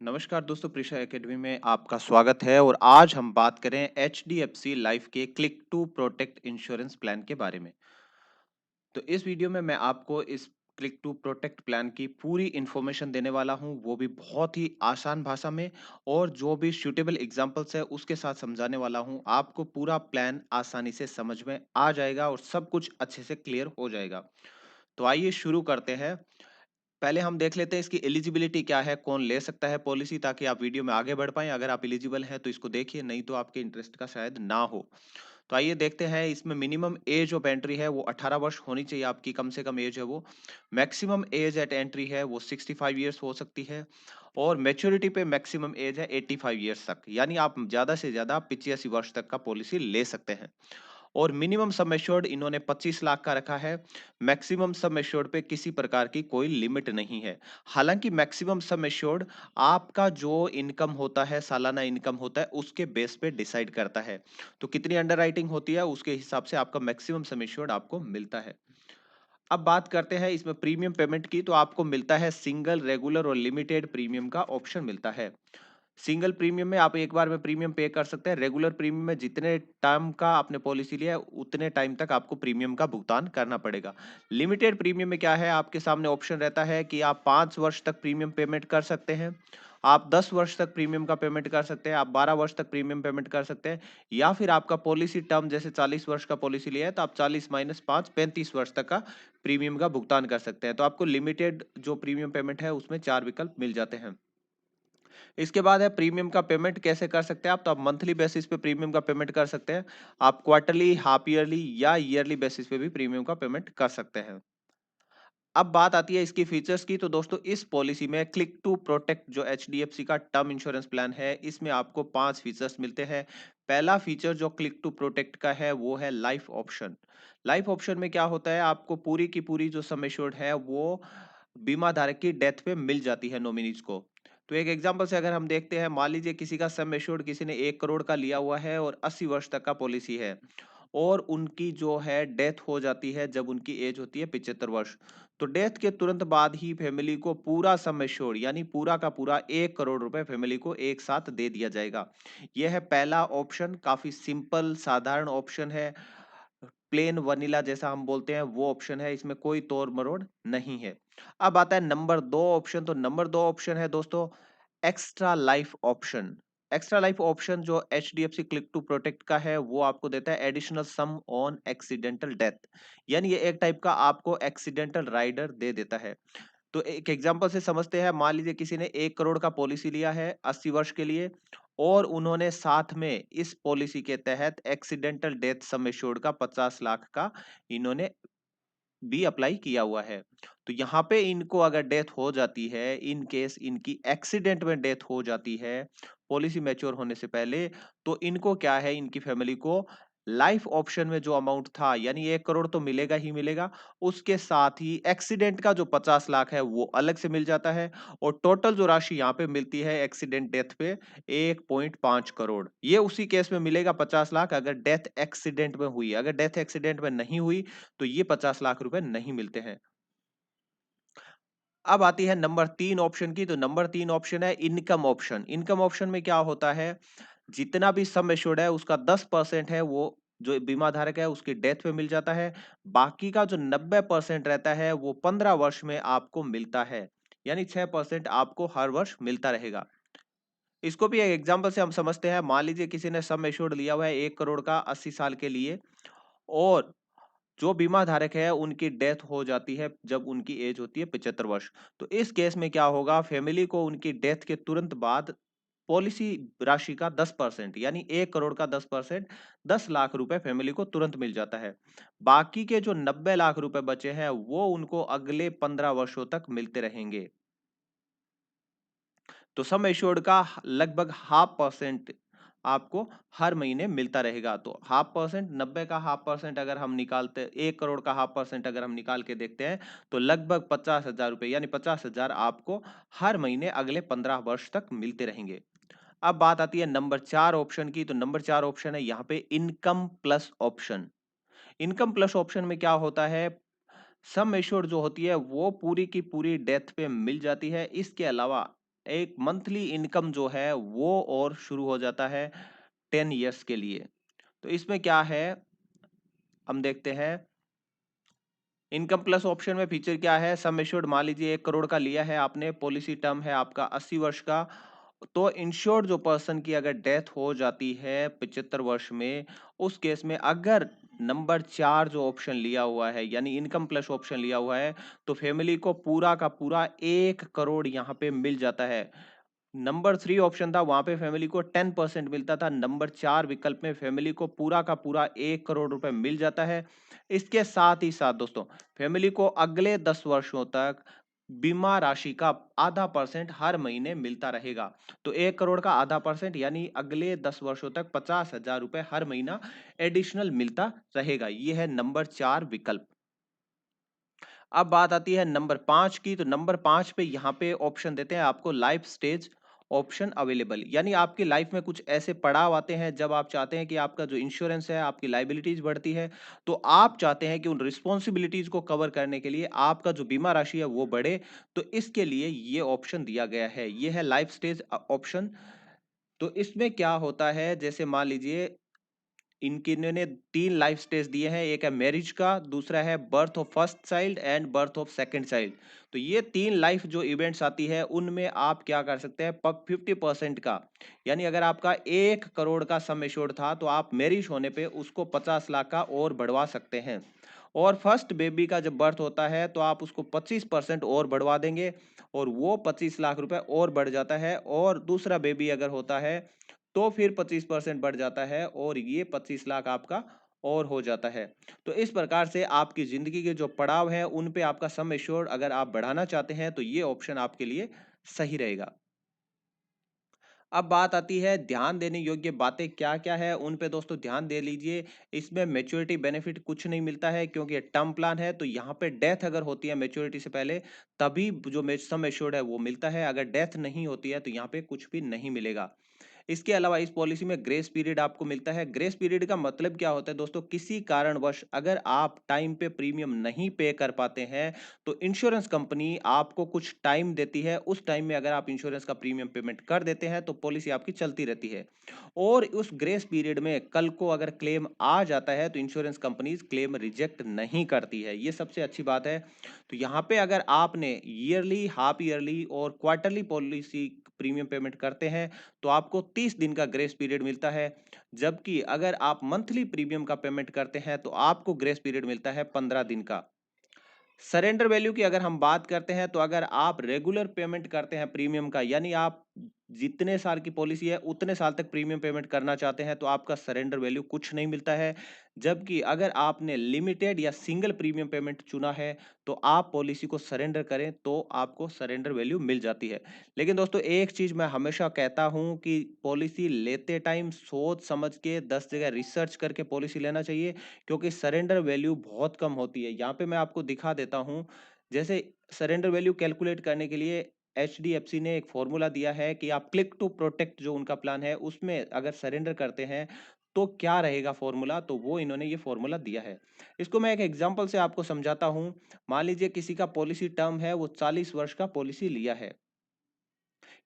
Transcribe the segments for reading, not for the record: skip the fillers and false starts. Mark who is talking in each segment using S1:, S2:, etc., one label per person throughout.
S1: नमस्कार दोस्तों, प्रिशा एकेडमी में आपका स्वागत है और आज हम बात करें एचडीएफसी लाइफ के click to protect insurance plan के बारे में। तो इस वीडियो में मैं आपको इस क्लिक टू प्रोटेक्ट प्लान की पूरी इन्फॉर्मेशन देने वाला हूं, वो भी बहुत ही आसान भाषा में। और जो भी सूटेबल एग्जांपल्स है उसके साथ समझाने वाला हूं। आपको पूरा प्लान आसानी से समझ में आ जाएगा और सब कुछ अच्छे से क्लियर हो जाएगा। तो आइए शुरू करते हैं। पहले हम देख लेते हैं इसकी एलिजिबिलिटी क्या है, कौन ले सकता है पॉलिसी, ताकि आप वीडियो में आगे बढ़ पाएं। अगर आप एलिजिबल हैं तो इसको देखिए, नहीं तो आपके इंटरेस्ट का शायद ना हो। तो आइए देखते हैं। इसमें मिनिमम एज ऑफ एंट्री है वो 18 वर्ष होनी चाहिए, आपकी कम से कम एज है वो। मैक्सिमम एज एट एंट्री है वो 65 ईयर्स हो सकती है। और मैच्योरिटी पे मैक्सिमम एज है 85 ईयर्स तक, यानी आप ज्यादा से ज्यादा 85 वर्ष तक का पॉलिसी ले सकते हैं। और मिनिमम सम एश्योर्ड इन्होंने 25 लाख का रखा है। मैक्सिमम सम एश्योर्ड पे किसी प्रकार की कोई लिमिट नहीं है। हालांकि मैक्सिमम सम एश्योर्ड आपका जो इनकम होता है, सालाना इनकम होता है, उसके बेस पे डिसाइड करता है। तो कितनी अंडरराइटिंग होती है उसके हिसाब से आपका मैक्सिमम सम एश्योर्ड आपको मिलता है। अब बात करते हैं इसमें प्रीमियम पेमेंट की। तो आपको मिलता है सिंगल, रेगुलर और लिमिटेड प्रीमियम का ऑप्शन मिलता है। सिंगल प्रीमियम में आप एक बार में प्रीमियम पे कर सकते हैं। रेगुलर प्रीमियम में जितने टर्म का आपने पॉलिसी लिया है उतने टाइम तक आपको प्रीमियम का भुगतान करना पड़ेगा। लिमिटेड प्रीमियम में क्या है, आपके सामने ऑप्शन रहता है कि आप 5 वर्ष तक प्रीमियम पेमेंट कर सकते हैं, आप 10 वर्ष तक प्रीमियम का पेमेंट कर सकते हैं, आप 12 वर्ष तक प्रीमियम पेमेंट कर सकते हैं। या फिर आपका पॉलिसी टर्म जैसे 40 वर्ष का पॉलिसी लिया है तो आप 40 - 5 35 वर्ष तक का प्रीमियम का भुगतान कर सकते हैं। तो आपको लिमिटेड जो प्रीमियम पेमेंट है उसमें 4 विकल्प मिल जाते हैं। इसके बाद है प्रीमियम का पेमेंट कैसे कर सकते हैं आप। तो आप मंथली बेसिस पे प्रीमियम का पेमेंट कर सकते हैं। आप क्वार्टरली, हाफ ईयरली या ईयरली बेसिस पे भी प्रीमियम का पेमेंट कर सकते हैं। अब बात आती है इसकी फीचर्स की। तो दोस्तों इस पॉलिसी में क्लिक टू प्रोटेक्ट जो एचडीएफसी का टर्म इंश्योरेंस प्लान है, इसमें आपको 5 फीचर्स मिलते हैं। पहला फीचर जो क्लिक टू प्रोटेक्ट का है वो है लाइफ ऑप्शन। लाइफ ऑप्शन में क्या होता है, आपको पूरी की पूरी जो सम एश्योर्ड है वो बीमा धारक की डेथ पे मिल जाती है नॉमिनीज को। तो एक एग्जांपल से अगर हम देखते हैं, मान लीजिए किसी का सम एश्योर्ड किसी ने 1 करोड़ का लिया हुआ है और 80 वर्ष तक का पॉलिसी है, और उनकी जो है डेथ हो जाती है जब उनकी एज होती है 75 वर्ष। तो डेथ के तुरंत बाद ही फैमिली को पूरा सम एश्योर्ड यानी पूरा का पूरा 1 करोड़ रुपए फैमिली को एक साथ दे दिया जाएगा। यह है पहला ऑप्शन, काफी सिंपल साधारण ऑप्शन है। प्लेन वनीला जैसा हम बोलते हैं वो ऑप्शन है, इसमें कोई तोड़ मरोड़ नहीं है। अब आता है नंबर 2 ऑप्शन। तो नंबर 2 ऑप्शन है दोस्तों extra life option. Extra life option जो एचडीएफसी क्लिक टू प्रोटेक्ट का है वो आपको देता है additional sum on accidental death, यानी ये एक टाइप का आपको एक्सीडेंटल राइडर दे देता है। तो एक एग्जांपल से समझते हैं, मान लीजिए किसी ने 1 करोड़ का पॉलिसी लिया है 80 वर्ष के लिए, और उन्होंने साथ में इस पॉलिसी के तहत एक्सीडेंटल डेथ सम एश्योर्ड का 50 लाख का इन्होंने भी अप्लाई किया हुआ है। तो यहाँ पे इनको अगर डेथ हो जाती है, इन केस इनकी एक्सीडेंट में डेथ हो जाती है पॉलिसी मैच्योर होने से पहले, तो इनको क्या है, इनकी फैमिली को लाइफ ऑप्शन में जो अमाउंट था यानी 1 करोड़ तो मिलेगा ही मिलेगा, उसके साथ ही एक्सीडेंट का जो 50 लाख है वो अलग से मिल जाता है। और टोटल जो राशि यहाँ पे मिलती है एक्सीडेंट डेथ पे 1.5 करोड़, ये उसी केस में मिलेगा 50 लाख अगर डेथ एक्सीडेंट में हुई। अगर डेथ एक्सीडेंट में नहीं हुई तो ये 50 लाख रुपए नहीं मिलते हैं। अब आती है नंबर 3 ऑप्शन की। तो नंबर 3 ऑप्शन है इनकम ऑप्शन। इनकम ऑप्शन में क्या होता है, जितना भी सम एश्योर्ड है उसका 10% है वो जो बीमा धारक है उसकी डेथ पे मिल जाता है। बाकी का जो 90% रहता है वो 15 वर्ष में आपको मिलता है, यानी 6% आपको हर वर्ष मिलता रहेगा। इसको भी एक एग्जांपल से हम समझते हैं। मान लीजिए किसी ने सम एश्योर्ड लिया हुआ है 1 करोड़ का 80 साल के लिए, और जो बीमा धारक है उनकी डेथ हो जाती है जब उनकी एज होती है 75 वर्ष। तो इस केस में क्या होगा, फैमिली को उनकी डेथ के तुरंत बाद पॉलिसी राशि का 10% यानी 1 करोड़ का 10% 10 लाख रुपए फैमिली को तुरंत मिल जाता है। बाकी के जो 90 लाख रुपए बचे हैं वो उनको अगले 15 वर्षों तक मिलते रहेंगे। तो सम एश्योर्ड का लगभग हाफ परसेंट आपको हर महीने मिलता रहेगा। तो हाफ परसेंट, 90 का हाफ परसेंट अगर हम निकालते, 1 करोड़ का हाफ परसेंट अगर हम निकाल के देखते हैं तो लगभग 50,000 रुपए यानी 50,000 आपको हर महीने अगले 15 वर्ष तक मिलते रहेंगे। अब बात आती है नंबर 4 ऑप्शन की। तो नंबर 4 ऑप्शन है यहाँ पे income plus option. Income plus option में क्या होता है, सम एश्योर्ड जो होती है वो पूरी की पूरी डेथ पे मिल जाती है। इसके अलावा एक मंथली इनकम जो है वो और शुरू हो जाता है 10 इयर्स के लिए। तो इसमें क्या है, हम देखते हैं इनकम प्लस ऑप्शन में फीचर क्या है। सम एश्योर्ड मान लीजिए 1 करोड़ का लिया है आपने, पॉलिसी टर्म है आपका 80 वर्ष का। तो इंश्योर्ड जो पर्सन की अगर डेथ हो जाती है 75 वर्ष में, उस केस में अगर नंबर 4 जो ऑप्शन लिया हुआ है यानी इनकम प्लस ऑप्शन लिया हुआ है, तो फैमिली को पूरा का पूरा 1 करोड़ यहाँ पे मिल जाता है। नंबर 3 ऑप्शन था, वहां पे फैमिली को 10% मिलता था। नंबर 4 विकल्प में फैमिली को पूरा का पूरा 1 करोड़ रुपए मिल जाता है। इसके साथ ही साथ दोस्तों, फैमिली को अगले 10 वर्षों तक बीमा राशि का आधा परसेंट हर महीने मिलता रहेगा। तो 1 करोड़ का आधा परसेंट यानी अगले 10 वर्षों तक 50,000 रुपए हर महीना एडिशनल मिलता रहेगा। यह है नंबर 4 विकल्प। अब बात आती है नंबर 5 की। तो नंबर 5 पे यहाँ पे ऑप्शन देते हैं आपको लाइफ स्टेज ऑप्शन अवेलेबल, यानी आपकी लाइफ में कुछ ऐसे पड़ाव आते हैं जब आप चाहते हैं कि आपका जो इंश्योरेंस है, आपकी लाइबिलिटीज बढ़ती है, तो आप चाहते हैं कि उन रिस्पॉन्सिबिलिटीज को कवर करने के लिए आपका जो बीमा राशि है वो बढ़े। तो इसके लिए ये ऑप्शन दिया गया है, ये है लाइफ स्टेज ऑप्शन। तो इसमें क्या होता है, जैसे मान लीजिए इनके इन्होंने 3 लाइफ स्टेज दिए हैं, एक है मैरिज का, दूसरा है birth of first child and birth of second child. तो ये 3 लाइफ जो इवेंट्स आती है उनमें आप क्या कर सकते हैं, 50% का, यानी अगर आपका 1 करोड़ का सम एश्योर्ड था तो आप मैरिज होने पे उसको 50 लाख का और बढ़वा सकते हैं। और फर्स्ट बेबी का जब बर्थ होता है तो आप उसको 25% और बढ़वा देंगे और वो 25 लाख रुपए और बढ़ जाता है। और दूसरा बेबी अगर होता है तो फिर 25% बढ़ जाता है और ये 25 लाख आपका और हो जाता है। तो इस प्रकार से आपकी जिंदगी के जो पड़ाव है उन पे आपका सम एश्योर्ड अगर आप बढ़ाना चाहते हैं तो ये ऑप्शन आपके लिए सही रहेगा। अब बात आती है ध्यान देने योग्य बातें क्या-क्या है, उन पे दोस्तों ध्यान दे लीजिए। इसमें मैच्योरिटी बेनिफिट कुछ नहीं मिलता है क्योंकि ये टर्म प्लान है, तो यहाँ पे डेथ अगर होती है मैच्योरिटी से पहले, तभी जो सम एश्योर्ड है वो मिलता है। अगर डेथ नहीं होती है तो यहाँ पे कुछ भी नहीं मिलेगा। इसके अलावा इस पॉलिसी में ग्रेस पीरियड आपको मिलता है। ग्रेस पीरियड का मतलब क्या होता है दोस्तों, किसी कारणवश अगर आप टाइम पे प्रीमियम नहीं पे कर पाते हैं तो इंश्योरेंस कंपनी आपको कुछ टाइम देती है। उस टाइम में अगर आप इंश्योरेंस का प्रीमियम पेमेंट कर देते हैं तो पॉलिसी आपकी चलती रहती है। और उस ग्रेस पीरियड में कल को अगर क्लेम आ जाता है तो इंश्योरेंस कंपनीज क्लेम रिजेक्ट नहीं करती है, ये सबसे अच्छी बात है। तो यहाँ पे अगर आपने ईयरली, हाफ ईयरली और क्वार्टरली पॉलिसी प्रीमियम पेमेंट करते हैं तो आपको 30 दिन का ग्रेस पीरियड मिलता है। जबकि अगर आप मंथली प्रीमियम का पेमेंट करते हैं तो आपको ग्रेस पीरियड मिलता है 15 दिन का। सरेंडर वैल्यू की अगर हम बात करते हैं तो अगर आप रेगुलर पेमेंट करते हैं प्रीमियम का, यानी आप जितने साल की पॉलिसी है उतने साल तक प्रीमियम पेमेंट करना चाहते हैं तो आपका सरेंडर वैल्यू कुछ नहीं मिलता है। जबकि अगर आपने लिमिटेड या सिंगल प्रीमियम पेमेंट चुना है तो आप पॉलिसी को सरेंडर करें तो आपको सरेंडर वैल्यू मिल जाती है। लेकिन दोस्तों एक चीज मैं हमेशा कहता हूं कि पॉलिसी लेते टाइम सोच समझ के 10 जगह रिसर्च करके पॉलिसी लेना चाहिए, क्योंकि सरेंडर वैल्यू बहुत कम होती है। यहाँ पे मैं आपको दिखा देता हूँ। जैसे सरेंडर वैल्यू कैलकुलेट करने के लिए एचडीएफसी ने एक फॉर्मूला दिया है कि आप क्लिक टू प्रोटेक्ट जो उनका प्लान है उसमें अगर सरेंडर करते हैं तो क्या रहेगा फॉर्मूला, तो वो इन्होंने ये फॉर्मूला दिया है। इसको मैं एक एग्जांपल से आपको समझाता हूँ। मान लीजिए किसी का पॉलिसी टर्म है वो 40 वर्ष का पॉलिसी लिया है,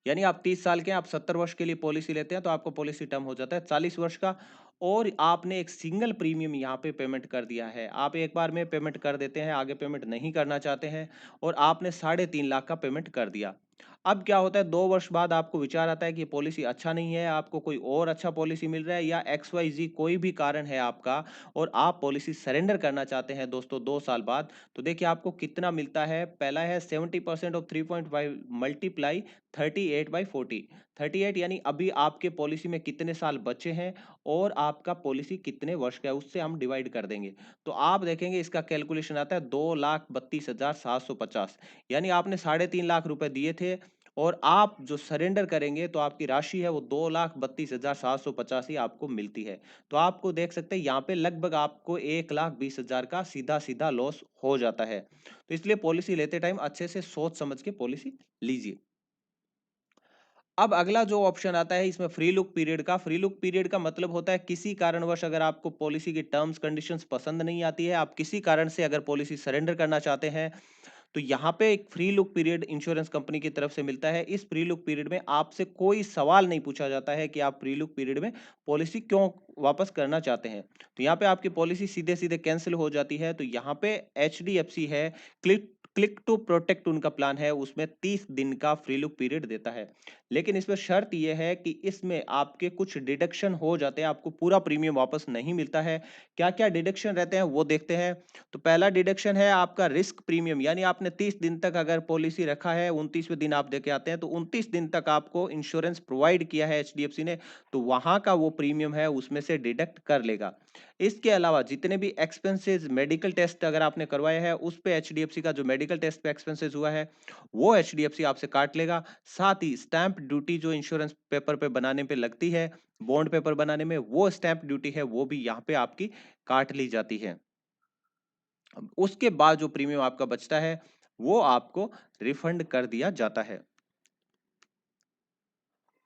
S1: यानी आप 30 साल के हैं, आप 70 वर्ष के लिए पॉलिसी लेते हैं तो आपको पॉलिसी टर्म हो जाता है 40 वर्ष का। और आपने एक सिंगल प्रीमियम यहाँ पे पेमेंट कर दिया है, आप एक बार में पेमेंट कर देते हैं, आगे पेमेंट नहीं करना चाहते हैं और आपने 3.5 लाख का पेमेंट कर दिया। अब क्या होता है, 2 वर्ष बाद आपको विचार आता है कि पॉलिसी अच्छा नहीं है, आपको कोई और अच्छा पॉलिसी मिल रहा है या एक्स वाई जी कोई भी कारण है आपका, और आप पॉलिसी सरेंडर करना चाहते हैं दोस्तों 2 साल बाद। तो देखिए आपको कितना मिलता है। पहला है 70% ऑफ 3.5 मल्टीप्लाई 38/40। 38 यानी अभी आपके पॉलिसी में कितने साल बचे हैं और आपका पॉलिसी कितने वर्ष का है उससे हम डिवाइड कर देंगे। तो आप देखेंगे इसका कैलकुलेशन आता है 2,32,750, यानी आपने 3.5 लाख रुपए दिए थे और आप जो सरेंडर करेंगे तो आपकी राशि है वो 2,32,750 ही आपको मिलती है। तो आपको देख सकते हैं यहाँ पे लगभग आपको 1,20,000 का सीधा सीधा लॉस हो जाता है। तो इसलिए पॉलिसी लेते टाइम अच्छे से सोच समझ के पॉलिसी लीजिए। अब अगला जो ऑप्शन आता है इसमें फ्री लुक पीरियड का। फ्री लुक पीरियड का मतलब होता है किसी कारणवश अगर आपको पॉलिसी की टर्म्स कंडीशंस पसंद नहीं आती है, आप किसी कारण से अगर पॉलिसी सरेंडर करना चाहते हैं तो यहाँ पे एक free look period insurance company की तरफ से मिलता है। इस फ्री लुक पीरियड में आपसे कोई सवाल नहीं पूछा जाता है कि आप फ्री लुक पीरियड में पॉलिसी क्यों वापस करना चाहते हैं। तो यहाँ पे आपकी पॉलिसी सीधे-सीधे कैंसल हो जाती है। तो यहाँ पे एचडीएफसी है, क्लिक क्लिक टू प्रोटेक्ट उनका प्लान है, उसमें 30 दिन का फ्री लुक पीरियड देता है। लेकिन इसमें शर्त ये है कि इसमें आपके कुछ डिडक्शन हो जाते हैं, आपको पूरा प्रीमियम वापस नहीं मिलता है। क्या-क्या डिडक्शन रहते हैं वो देखते हैं। तो पहला डिडक्शन है आपका रिस्क प्रीमियम, यानी आपने 30 दिन तक अगर पॉलिसी रखा है, 29वें दिन आप देके आते हैं, तो 29 दिन तक आपको इंश्योरेंस प्रोवाइड किया है एचडीएफसी ने, तो वहां का वो प्रीमियम है उसमें से डिडक्ट कर लेगा। इसके अलावा जितने भी एक्सपेंसेस, मेडिकल टेस्ट अगर आपने करवाया है, उस पे एचडीएफसी का जो मेडिकल टेस्ट पे एक्सपेंसेस हुआ है, वो एचडीएफसी आपसे काट लेगा। साथ ही स्टैंप ड्यूटी जो इंश्योरेंस पेपर पे बनाने पे लगती है, बॉन्ड पेपर बनाने में, वो स्टैंप ड्यूटी है वो भी यहाँ पे आपकी काट ली जाती है। अब उसके बाद जो प्रीमियम आपका बचता है वो आपको रिफंड कर दिया जाता है।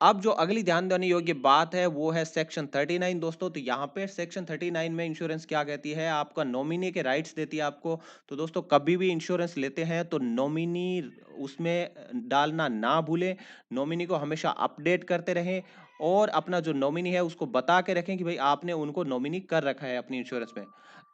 S1: अब जो अगली ध्यान देने योग्य बात है वो है सेक्शन 39 दोस्तों। तो यहाँ पे सेक्शन 39 में इंश्योरेंस क्या कहती है, आपका नॉमिनी के राइट्स देती है आपको। तो दोस्तों कभी भी इंश्योरेंस लेते हैं तो नॉमिनी उसमें डालना ना भूलें। नॉमिनी को हमेशा अपडेट करते रहें और अपना जो नॉमिनी है उसको बता के रखें कि भाई आपने उनको नॉमिनी कर रखा है अपनी इंश्योरेंस में।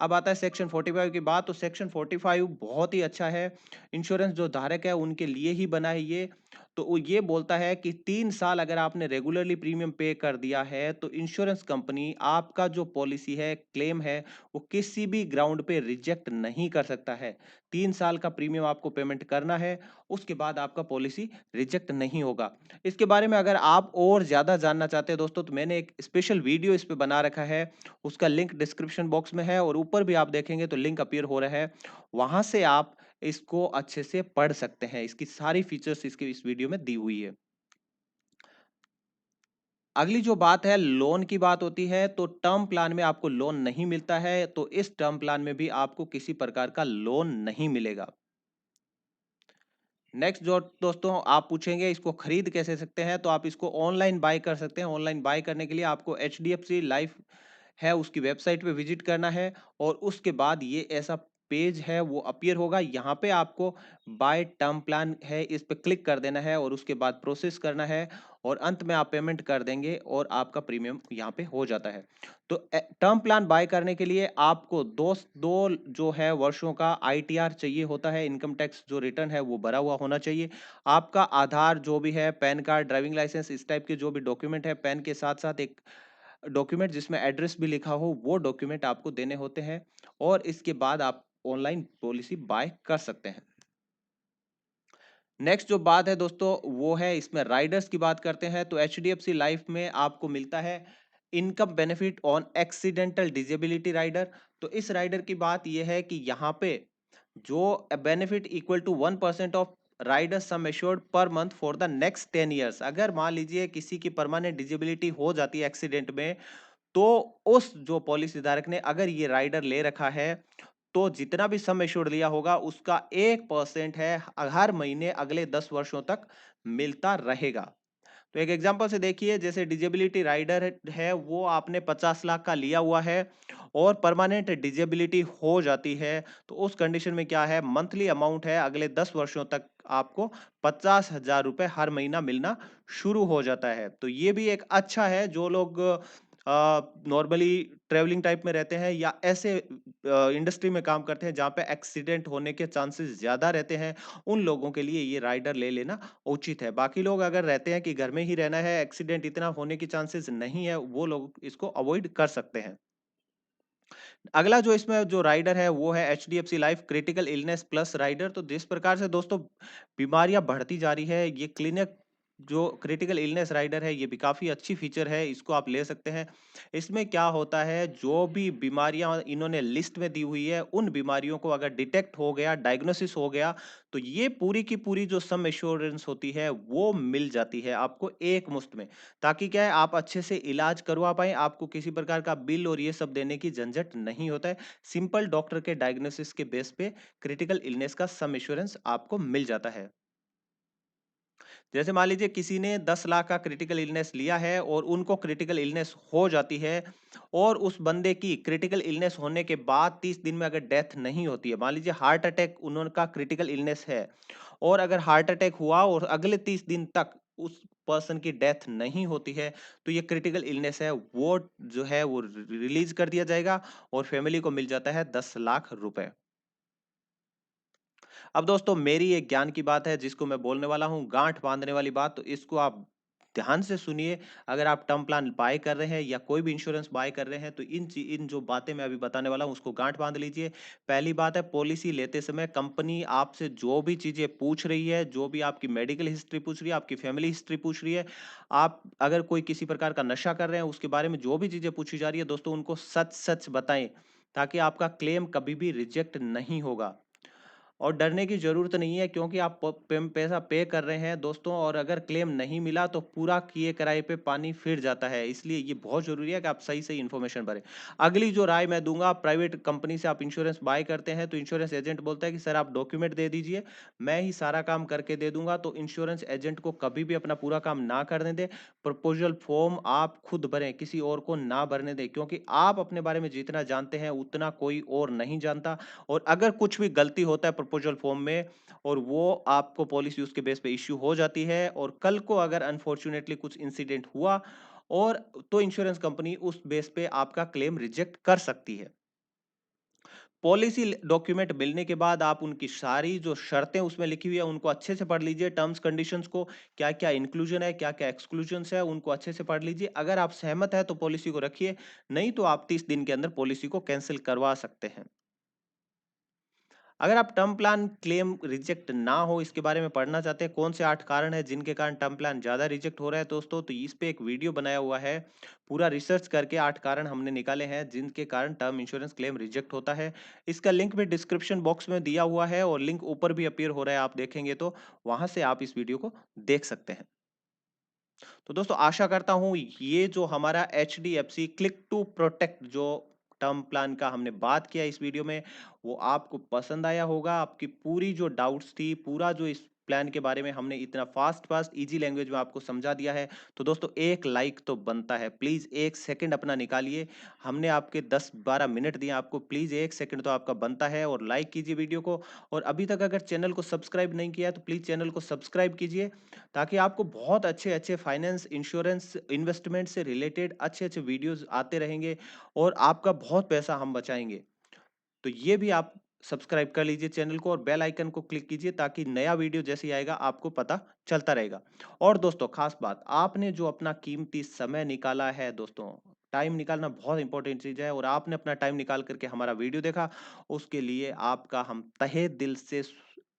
S1: अब आता है सेक्शन 45 की बात। तो सेक्शन 45 बहुत ही अच्छा है, इंश्योरेंस जो धारक है उनके लिए ही बना है ये। तो वो ये बोलता है कि 3 साल अगर आपने रेगुलरली प्रीमियम पे कर दिया है तो इंश्योरेंस कंपनी आपका जो पॉलिसी है, क्लेम है, वो किसी भी ग्राउंड पे रिजेक्ट नहीं कर सकता है। 3 साल का प्रीमियम आपको पेमेंट करना है, उसके बाद आपका पॉलिसी रिजेक्ट नहीं होगा। इसके बारे में अगर आप और ज्यादा जानना चाहते हैं दोस्तों, तो मैंने एक स्पेशल वीडियो इस पे बना रखा है, उसका लिंक डिस्क्रिप्शन बॉक्स में है और ऊपर भी आप देखेंगे तो लिंक अपीयर हो रहा है, वहां से आप इसको अच्छे से पढ़ सकते हैं। इसकी सारी फीचर्स इसके इस वीडियो में दी हुई है। अगली जो बात है लोन की बात होती है, तो टर्म प्लान में आपको लोन नहीं मिलता है, तो इस टर्म प्लान में भी आपको किसी प्रकार का लोन नहीं मिलेगा। नेक्स्ट जो दोस्तों आप पूछेंगे इसको खरीद कैसे सकते हैं, तो आप इसको ऑनलाइन बाय कर सकते हैं। ऑनलाइन बाय करने के लिए आपको एचडीएफसी लाइफ है उसकी वेबसाइट पे विजिट करना है और उसके बाद ये ऐसा पेज है वो अपीयर होगा। यहाँ पे आपको बाय टर्म प्लान है इस पे क्लिक कर देना है और उसके बाद प्रोसेस करना है और अंत में आप पेमेंट कर देंगे और आपका प्रीमियम यहाँ पे हो जाता है। तो टर्म प्लान बाय करने के लिए आपको दो दो जो है वर्षों का आईटीआर चाहिए होता है, इनकम टैक्स जो रिटर्न है वो भरा हुआ होना चाहिए। आपका आधार जो भी है, पैन कार्ड, ड्राइविंग लाइसेंस, इस टाइप के जो भी डॉक्यूमेंट है, पेन के साथ साथ एक डॉक्यूमेंट जिसमें एड्रेस भी लिखा हो, वो डॉक्यूमेंट आपको देने होते हैं और इसके बाद आप ऑनलाइन पॉलिसी बाय कर सकते हैं। नेक्स्ट जो बात है दोस्तों वो है इसमें राइडर्स की बात करते हैं। तो एचडीएफसी लाइफ में आपको मिलता है income benefit on accidental disability rider. तो इस राइडर की बात यह है कि यहाँ पे जो benefit equal to 1% of rider sum assured per month for the next 10 years. अगर मान लीजिए किसी की परमानेंट डिजेबिलिटी हो जाती है एक्सीडेंट में, तो उस जो पॉलिसी धारक ने अगर ये राइडर ले रखा है, तो जितना भी सम एश्योर्ड लिया होगा उसका 1% है हर महीने अगले 10 वर्षों तक मिलता रहेगा। तो एक एग्जांपल से देखिए, जैसे डिजेबिलिटी राइडर है वो आपने 50 लाख का लिया हुआ है और परमानेंट डिजेबिलिटी हो जाती है, तो उस कंडीशन में क्या है, मंथली अमाउंट है अगले 10 वर्षों तक आपको 50,000 रुपए हर महीना मिलना शुरू हो जाता है। तो ये भी एक अच्छा है जो लोग नॉर्मली ट्रेवलिंग टाइप में रहते हैं या ऐसे इंडस्ट्री में काम करते हैं जहाँ पे एक्सीडेंट होने के चांसेस ज्यादा रहते हैं, उन लोगों के लिए ये राइडर ले लेना उचित है। बाकी लोग अगर रहते हैं कि घर में ही रहना है, एक्सीडेंट इतना होने की चांसेस नहीं है, वो लोग इसको अवॉइड कर सकते हैं। अगला जो इसमें जो राइडर है वो है HDFC life critical illness plus rider. तो जिस प्रकार से दोस्तों बीमारियां बढ़ती जा रही है, ये क्लिनिक जो क्रिटिकल इलनेस राइडर है ये भी काफी अच्छी फीचर है, इसको आप ले सकते हैं। इसमें क्या होता है, जो भी बीमारियां इन्होंने लिस्ट में दी हुई है उन बीमारियों को अगर डिटेक्ट हो गया, डायग्नोसिस हो गया, तो ये पूरी की पूरी जो सम एश्योरेंस होती है वो मिल जाती है आपको एक मुश्त में। ताकि क्या है, आप अच्छे से इलाज करवा पाएँ, आपको किसी प्रकार का बिल और ये सब देने की झंझट नहीं होता है। सिंपल डॉक्टर के डायग्नोसिस के बेस पे क्रिटिकल इलनेस का सम एश्योरेंस आपको मिल जाता है। जैसे मान लीजिए किसी ने 10 लाख का क्रिटिकल इलनेस लिया है और उनको क्रिटिकल इलनेस हो जाती है और उस बंदे की क्रिटिकल इलनेस होने के बाद 30 दिन में अगर डेथ नहीं होती है, मान लीजिए हार्ट अटैक उनका क्रिटिकल इलनेस है और अगर हार्ट अटैक हुआ और अगले 30 दिन तक उस पर्सन की डेथ नहीं होती है, तो ये क्रिटिकल इलनेस है वो जो है वो रिलीज कर दिया जाएगा और फैमिली को मिल जाता है 10 लाख रुपए। अब दोस्तों मेरी एक ज्ञान की बात है जिसको मैं बोलने वाला हूँ, गांठ बांधने वाली बात, तो इसको आप ध्यान से सुनिए। अगर आप टर्म प्लान बाय कर रहे हैं या कोई भी इंश्योरेंस बाय कर रहे हैं तो इन जो बातें मैं अभी बताने वाला हूँ उसको गांठ बांध लीजिए। पहली बात है, पॉलिसी लेते समय कंपनी आपसे जो भी चीजें पूछ रही है, जो भी आपकी मेडिकल हिस्ट्री पूछ रही है, आपकी फैमिली हिस्ट्री पूछ रही है, आप अगर कोई किसी प्रकार का नशा कर रहे हैं उसके बारे में जो भी चीजें पूछी जा रही है दोस्तों उनको सच सच बताएं, ताकि आपका क्लेम कभी भी रिजेक्ट नहीं होगा। और डरने की ज़रूरत नहीं है क्योंकि आप पैसा पे कर रहे हैं दोस्तों, और अगर क्लेम नहीं मिला तो पूरा किए कराए पे पानी फिर जाता है। इसलिए ये बहुत ज़रूरी है कि आप सही-सही इन्फॉर्मेशन भरें। अगली जो राय मैं दूँगा, प्राइवेट कंपनी से आप इंश्योरेंस बाय करते हैं तो इंश्योरेंस एजेंट बोलता है कि सर आप डॉक्यूमेंट दे दीजिए, मैं ही सारा काम करके दे दूँगा। तो इंश्योरेंस एजेंट को कभी भी अपना पूरा काम ना करने दें। प्रपोज़ल फॉर्म आप खुद भरें, किसी और को ना भरने दें, क्योंकि आप अपने बारे में जितना जानते हैं उतना कोई और नहीं जानता। और अगर कुछ भी गलती होता है प्रपोजल फॉर्म में और वो आपको पॉलिसी उसके बेस पे इश्यू हो जाती है और कल को अगर अनफॉर्चुनेटली कुछ इंसिडेंट हुआ और तो इंश्योरेंस कंपनी उस बेस पे आपका क्लेम रिजेक्ट कर सकती है। पॉलिसी डॉक्यूमेंट मिलने के बाद आप उनकी सारी जो शर्तें उसमें लिखी हुई है उनको अच्छे से पढ़ लीजिए, टर्म्स कंडीशंस को, क्या क्या इंक्लूजन है, क्या क्या एक्सक्लूजन है, उनको अच्छे से पढ़ लीजिए। अगर आप सहमत है तो पॉलिसी को रखिए, नहीं तो आप 30 दिन के अंदर पॉलिसी को कैंसिल करवा सकते हैं। अगर आप टर्म प्लान क्लेम रिजेक्ट ना हो इसके बारे में पढ़ना चाहते हैं, कौन से 8 कारण हैं जिनके कारण टर्म प्लान ज़्यादा रिजेक्ट हो रहा है दोस्तों, तो इस पे एक वीडियो बनाया हुआ है। पूरा रिसर्च करके 8 कारण हमने निकाले हैं जिनके कारण टर्म इंश्योरेंस क्लेम रिजेक्ट होता है। इसका लिंक भी डिस्क्रिप्शन बॉक्स में दिया हुआ है और लिंक ऊपर भी अपीयर हो रहा है, आप देखेंगे तो वहाँ से आप इस वीडियो को देख सकते हैं। तो दोस्तों आशा करता हूँ ये जो हमारा एचडीएफसी क्लिक टू प्रोटेक्ट जो टर्म प्लान का हमने बात किया इस वीडियो में, वो आपको पसंद आया होगा। आपकी पूरी जो डाउट्स थी, पूरा जो इस प्लान के बारे में हमने इतना फास्ट फास्ट इजी लैंग्वेज में आपको समझा दिया है। तो दोस्तों एक लाइक तो बनता है, प्लीज एक सेकंड अपना निकालिए। हमने आपके 10-12 मिनट दिए, आपको प्लीज एक सेकंड तो आपका बनता है और लाइक कीजिए वीडियो को। और अभी तक अगर चैनल को सब्सक्राइब नहीं किया है तो प्लीज चैनल को सब्सक्राइब कीजिए, ताकि आपको बहुत अच्छे-अच्छे फाइनेंस, इंश्योरेंस, इन्वेस्टमेंट से रिलेटेड अच्छे-अच्छे वीडियोज़ आते रहेंगे और आपका बहुत पैसा हम बचाएँगे। तो ये भी आप सब्सक्राइब कर लीजिए चैनल को और बेल आइकन को क्लिक कीजिए, ताकि नया वीडियो जैसे ही आएगा आपको पता चलता रहेगा। और दोस्तों खास बात, आपने जो अपना कीमती समय निकाला है दोस्तों, टाइम निकालना बहुत इंपॉर्टेंट चीज़ है और आपने अपना टाइम निकाल करके हमारा वीडियो देखा, उसके लिए आपका हम तहे दिल से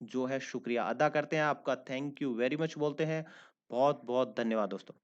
S1: जो है शुक्रिया अदा करते हैं। आपका थैंक यू वेरी मच बोलते हैं। बहुत-बहुत धन्यवाद दोस्तों।